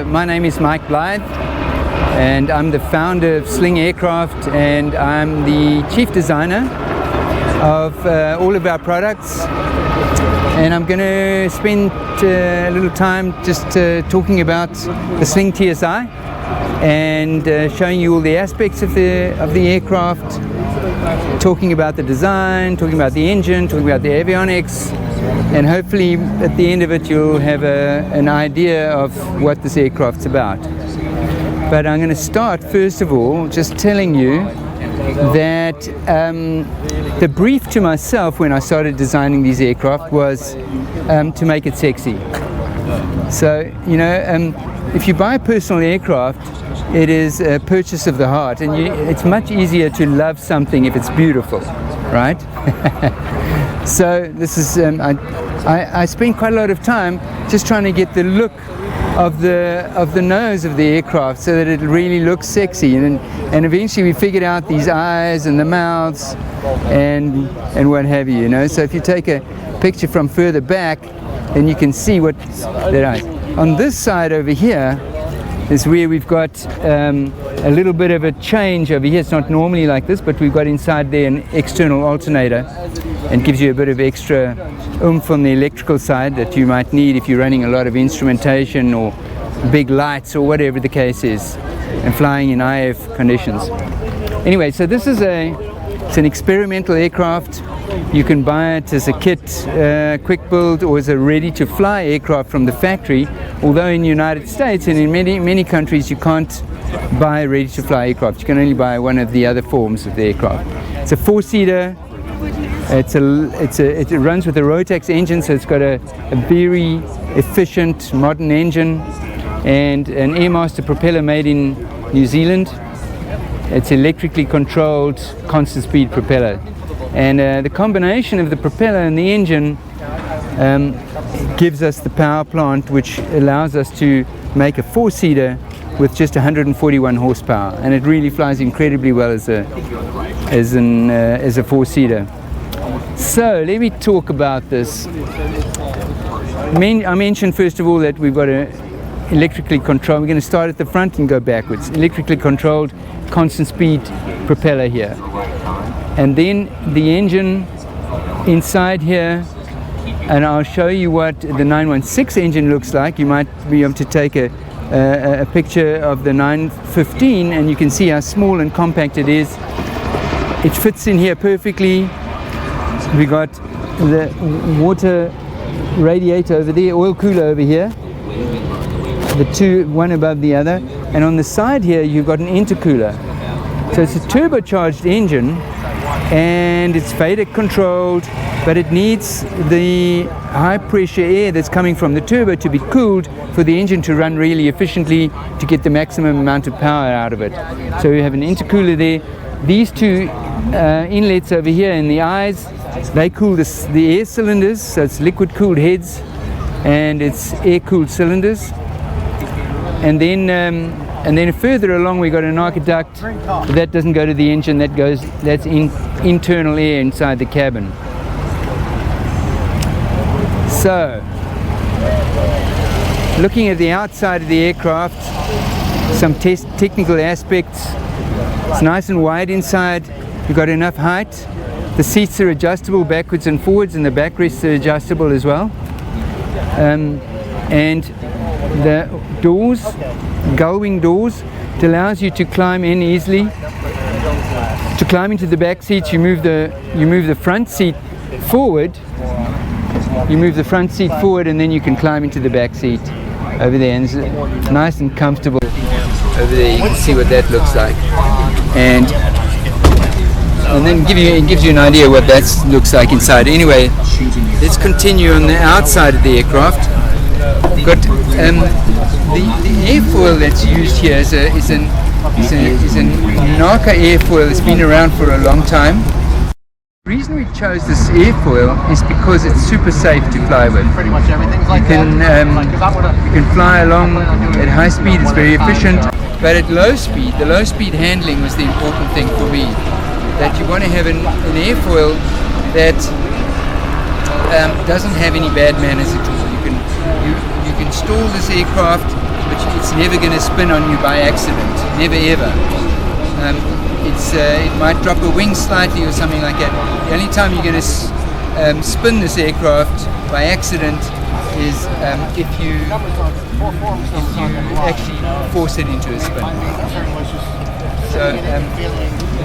My name is Mike Blyth, and I'm the founder of Sling Aircraft, and I'm the chief designer of all of our products. And I'm going to spend a little time just talking about the Sling TSI and showing you all the aspects of the aircraft, talking about the design, talking about the engine, talking about the avionics, and hopefully at the end of it you'll have an idea of what this aircraft's about. But I'm going to start first of all just telling you that the brief to myself when I started designing these aircraft was to make it sexy. So, you know, if you buy a personal aircraft, it is a purchase of the heart, and it's much easier to love something if it's beautiful, right? So this is, I spent quite a lot of time just trying to get the look of the nose of the aircraft so that it really looks sexy, and eventually we figured out these eyes and the mouths and what have you, you know. So if you take a picture from further back, then you can see what that eyes. On this side over here is where we've got a little bit of a change over here. It's not normally like this, but we've got inside there an external alternator, and gives you a bit of extra oomph on the electrical side that you might need if you're running a lot of instrumentation or big lights or whatever the case is, and flying in IF conditions. Anyway, so this is it's an experimental aircraft. You can buy it as a kit, quick build, or as a ready-to-fly aircraft from the factory, although in the United States and in many countries you can't buy a ready-to-fly aircraft. You can only buy one of the other forms of the aircraft. It's a four-seater. It runs with a Rotax engine, so it's got a very efficient modern engine and an Airmaster propeller made in New Zealand. It's electrically controlled constant speed propeller, and the combination of the propeller and the engine gives us the power plant which allows us to make a four-seater with just 141 horsepower, and it really flies incredibly well as a four-seater. So let me talk about this. I mentioned first of all that we've got a electrically controlled, we're going to start at the front and go backwards, electrically controlled constant speed propeller here, and then the engine inside here, and I'll show you what the 916 engine looks like. You might be able to take a picture of the 915 and you can see how small and compact it is. It fits in here perfectly. We got the water radiator over there, oil cooler over here, the two, one above the other, and on the side here you've got an intercooler. So it's a turbocharged engine, and it's FADEC controlled, but it needs the high pressure air that's coming from the turbo to be cooled for the engine to run really efficiently to get the maximum amount of power out of it. So we have an intercooler there. These two inlets over here in the eyes, they cool the air cylinders, so it's liquid cooled heads and it's air cooled cylinders. And then further along we got an aqueduct that doesn't go to the engine, that's internal air inside the cabin. So looking at the outside of the aircraft, some technical aspects. It's nice and wide inside, you've got enough height. The seats are adjustable backwards and forwards, and the backrests are adjustable as well. And the doors, gull-wing doors, it allows you to climb in easily. To climb into the back seats, you move the front seat forward. You move the front seat forward, and then you can climb into the back seat over there, and it's nice and comfortable over there. You can see what that looks like, and then it gives you an idea what that looks like inside. Anyway, let's continue on the outside of the aircraft. We've got the airfoil that's used here is an Naka airfoil that's been around for a long time. The reason we chose this airfoil is because it's super safe to fly with. Pretty much everything's like you can fly along at high speed, it's very efficient, but at low speed, the low speed handling was the important thing for me. That you want to have an airfoil that doesn't have any bad manners at all. You can stall this aircraft, but it's it's never going to spin on you by accident, never ever. It might drop a wing slightly or something like that. The only time you're going to spin this aircraft by accident is if you actually force it into a spin. So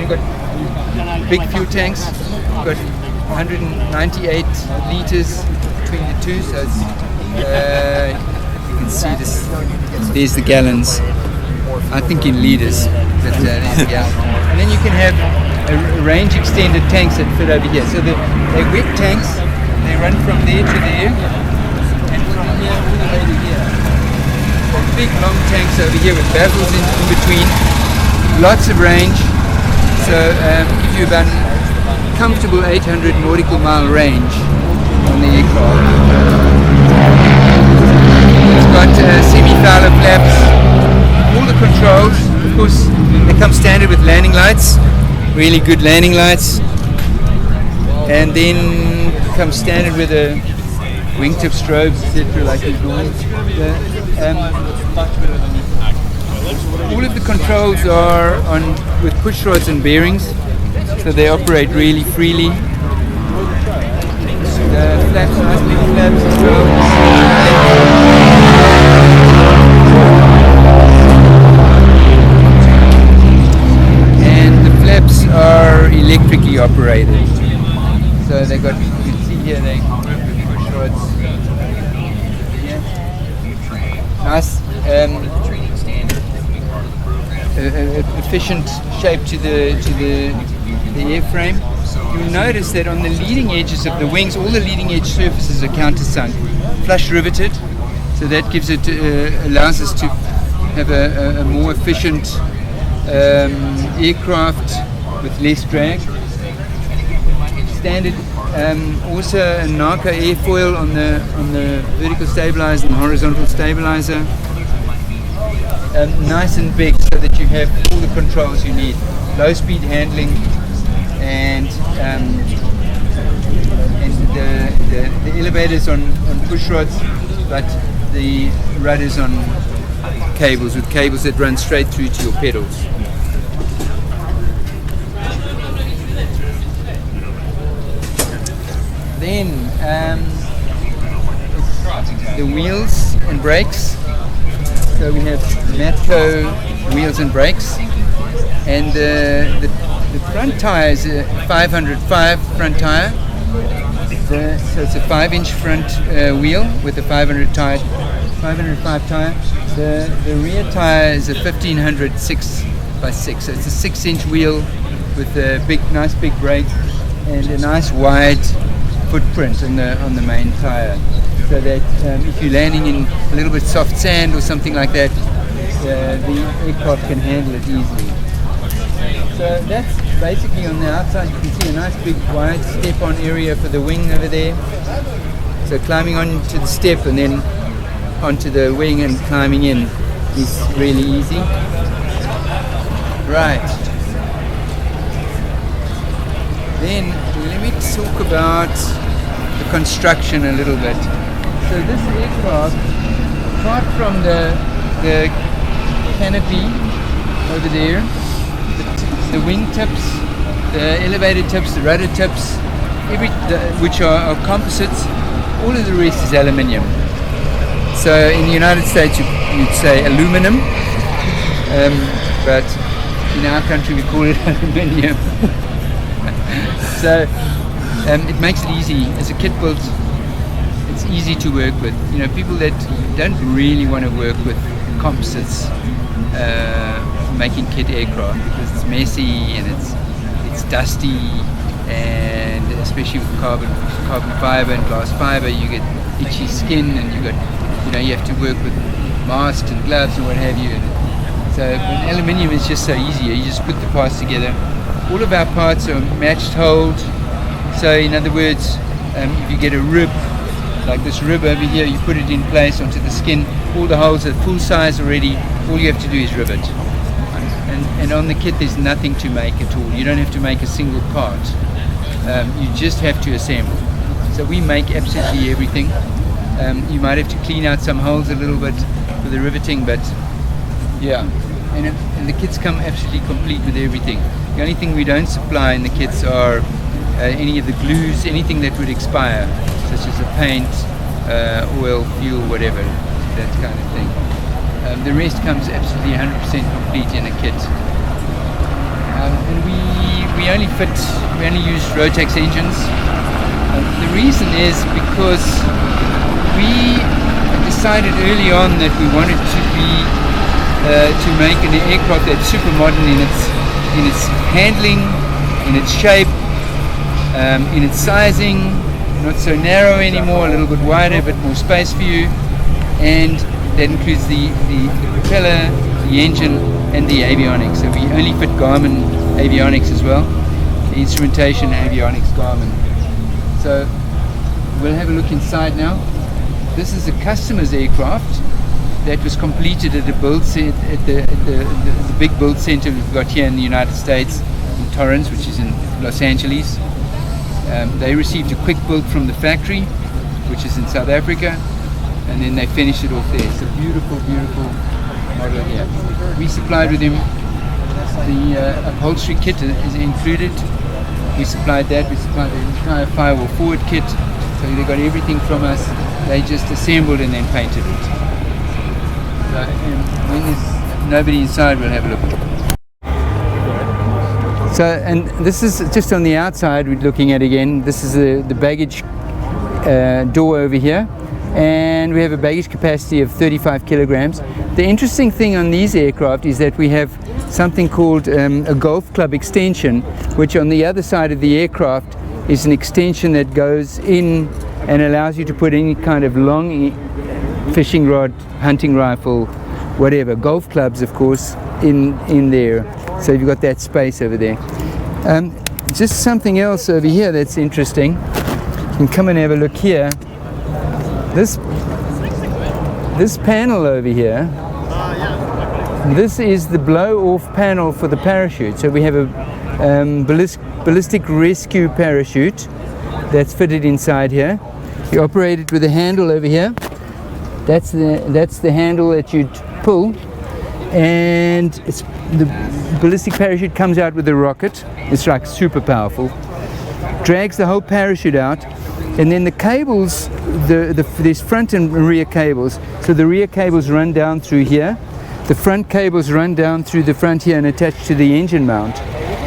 you've got big fuel tanks, you've got 198 liters between the two, so it's, you can see this, there's the gallons, I think in liters, but there's the gallons. And then you can have a range extended tanks that fit over here. So they're wet tanks, they run from there to there, and from here all the way to here. So big long tanks over here with baffles in between, lots of range, so give you about comfortable 800 nautical mile range on the aircraft. It's got semi-fowler flaps, all the controls, of course they come standard with landing lights, really good landing lights, and then comes standard with a wingtip strobes, etc. like these ones. All of the controls are on with push rods and bearings, so they operate really freely. The flaps, nice big flaps as well. Are electrically operated, so they got, you can see here they work with push rods. Yeah. Nice efficient shape to the airframe. You'll notice that on the leading edges of the wings, all the leading edge surfaces are countersunk, flush riveted, so that gives it allows us to have a more efficient aircraft with less drag. Standard, also a Narco airfoil on the vertical stabilizer and horizontal stabilizer. Nice and big so that you have all the controls you need. Low speed handling and the elevators on push rods, but the rudders on cables, with cables that run straight through to your pedals. Then the wheels and brakes. So we have Matco wheels and brakes, and the front tire is a 505 front tire. So it's a 5-inch front wheel with a 505 tire. The rear tire is a 1500 6x6. So it's a 6-inch wheel with a nice big brake and a nice wide footprint on the main tire, so that if you're landing in a little bit soft sand or something like that, the aircraft can handle it easily. So that's basically on the outside. You can see a nice big wide step-on area for the wing over there. So climbing onto the step and then onto the wing and climbing in is really easy. Right. Then let me talk about the construction a little bit. So this aircraft, apart from the canopy over there, the wing tips, the elevator tips, the rudder tips, which are composites, all of the rest is aluminium. So in the United States you'd say aluminum, but in our country we call it aluminium. So it makes it easy as a kit build. It's easy to work with. You know, people that don't really want to work with composites, making kit aircraft, because it's messy and it's dusty, and especially with carbon fiber and glass fiber, you get itchy skin, and you have to work with masks and gloves and what have you. So aluminium is just so easy. You just put the parts together. All of our parts are matched hold. So in other words, if you get a rib, like this rib over here, you put it in place onto the skin. All the holes are full size already. All you have to do is rivet. And on the kit there's nothing to make at all. You don't have to make a single part. You just have to assemble. So we make absolutely everything. You might have to clean out some holes a little bit for the riveting, but Yeah, and the kits come absolutely complete with everything. The only thing we don't supply in the kits are any of the glues, anything that would expire, such as the paint, oil, fuel, whatever, that kind of thing. The rest comes absolutely 100% complete in a kit. And we only use Rotax engines. The reason is because we decided early on that we wanted to make an aircraft that's super modern in its handling, in its shape, in its sizing, not so narrow anymore, a little bit wider, a bit more space for you, and that includes the propeller, the engine, and the avionics. So we only fit Garmin avionics as well, the instrumentation, avionics, Garmin. So we'll have a look inside now. This is a customer's aircraft that was completed at the big build center we've got here in the United States, in Torrance, which is in Los Angeles. They received a quick build from the factory, which is in South Africa, and then they finished it off there. It's a beautiful, beautiful model here. We supplied with them the upholstery kit is included. We supplied that. We supplied the entire firewall forward kit. So they got everything from us. They just assembled and then painted it. So, and when there's nobody inside, we'll have a look. So, and this is just on the outside we're looking at again. This is the baggage door over here, and we have a baggage capacity of 35 kilograms. The interesting thing on these aircraft is that we have something called a golf club extension, which on the other side of the aircraft is an extension that goes in and allows you to put any kind of long fishing rod, hunting rifle, whatever, golf clubs of course, in there. So you've got that space over there. Just something else over here that's interesting. You can come and have a look here. This panel over here, this is the blow-off panel for the parachute. So we have a ballistic rescue parachute that's fitted inside here. You operate it with a handle over here. That's the handle that you'd pull, and the ballistic parachute comes out with a rocket. It's like super powerful. Drags the whole parachute out, and then the cables, there's front and rear cables. So the rear cables run down through here. The front cables run down through the front here and attach to the engine mount.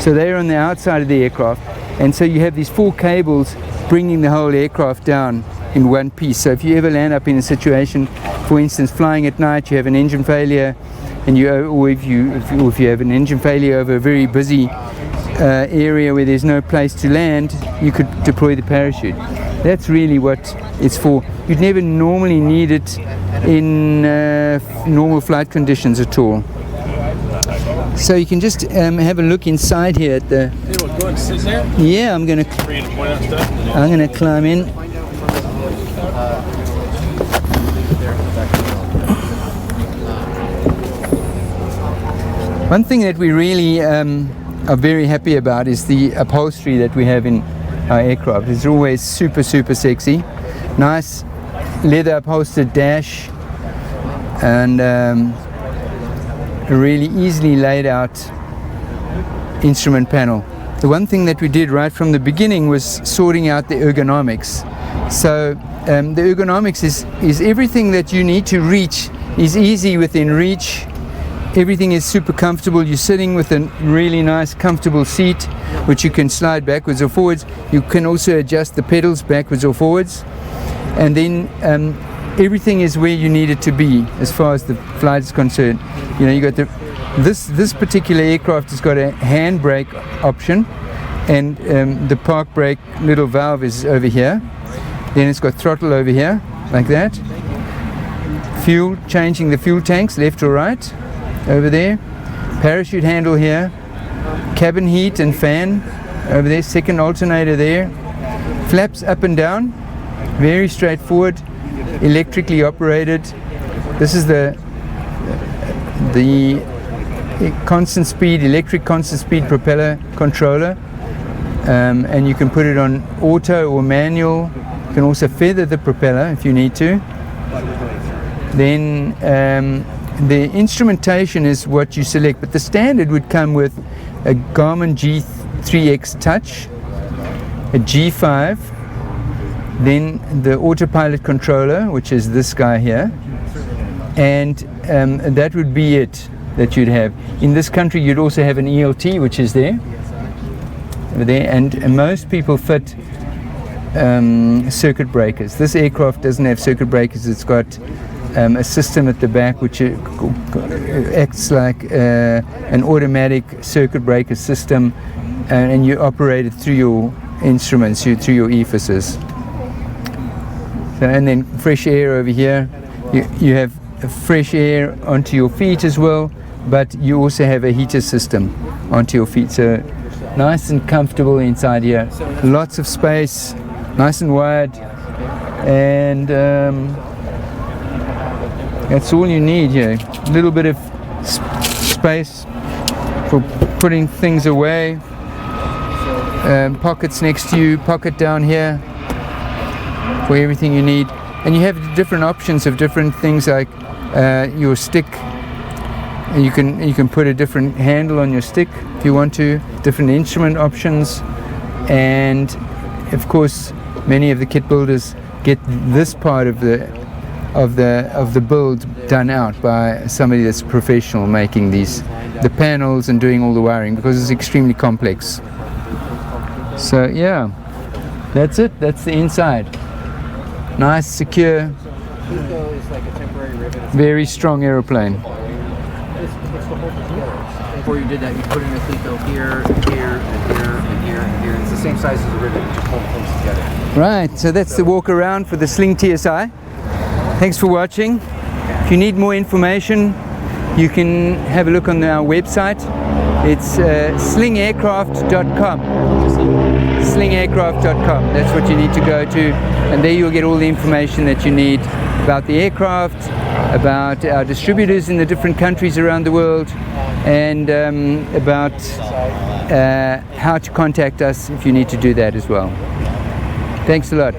So they're on the outside of the aircraft, and so you have these 4 cables bringing the whole aircraft down in one piece. So if you ever land up in a situation, for instance, flying at night, you have an engine failure, and if you have an engine failure over a very busy area where there's no place to land, you could deploy the parachute. That's really what it's for. You'd never normally need it in normal flight conditions at all. So you can just have a look inside here at the. Go and sit there. Yeah, I'm gonna climb in. One thing that we really are very happy about is the upholstery that we have in our aircraft. It's always super, super sexy. Nice leather upholstered dash, and a really easily laid out instrument panel. The one thing that we did right from the beginning was sorting out the ergonomics. So the ergonomics is everything that you need to reach is easy within reach. Everything is super comfortable. You're sitting with a really nice comfortable seat which you can slide backwards or forwards. You can also adjust the pedals backwards or forwards, and then everything is where you need it to be as far as the flight is concerned. You know, you got this particular aircraft has got a handbrake option, and the park brake little valve is over here. Then it's got throttle over here like that. Fuel, changing the fuel tanks left or right over there. Parachute handle here. Cabin heat and fan over there. Second alternator there. Flaps up and down. Very straightforward. Electrically operated. This is the constant speed, electric constant speed propeller controller, and you can put it on auto or manual. You can also feather the propeller if you need to. Then the instrumentation is what you select, but the standard would come with a Garmin G3X Touch, a G5, then the autopilot controller, which is this guy here, and that would be it that you'd have. In this country you'd also have an ELT, which is there, over there, and most people fit circuit breakers. This aircraft doesn't have circuit breakers. It's got a system at the back which acts like an automatic circuit breaker system, and you operate it through your instruments, through your ephysis. So, and then fresh air over here. You have fresh air onto your feet as well, but you also have a heater system onto your feet. So nice and comfortable inside here. Lots of space, nice and wide, and that's all you need here. A little bit of space for putting things away. Pockets next to you, pocket down here for everything you need. And you have different options of different things, like your stick. You can put a different handle on your stick if you want to. Different instrument options, and of course, many of the kit builders get this part of the build done out by somebody that's professional, making the panels and doing all the wiring, because it's extremely complex. So yeah, that's it. That's the inside. Nice, secure, very strong aeroplane. Before you did that, you put in a cleat here, and here, and here, and here, and here. It's the same size as the rivet. You just hold things together. Right, so that's the walk around for the Sling TSI. Thanks for watching. If you need more information, you can have a look on our website. It's slingaircraft.com. Slingaircraft.com. That's what you need to go to, and there you'll get all the information that you need about the aircraft, about our distributors in the different countries around the world, and about how to contact us if you need to do that as well. Thanks a lot.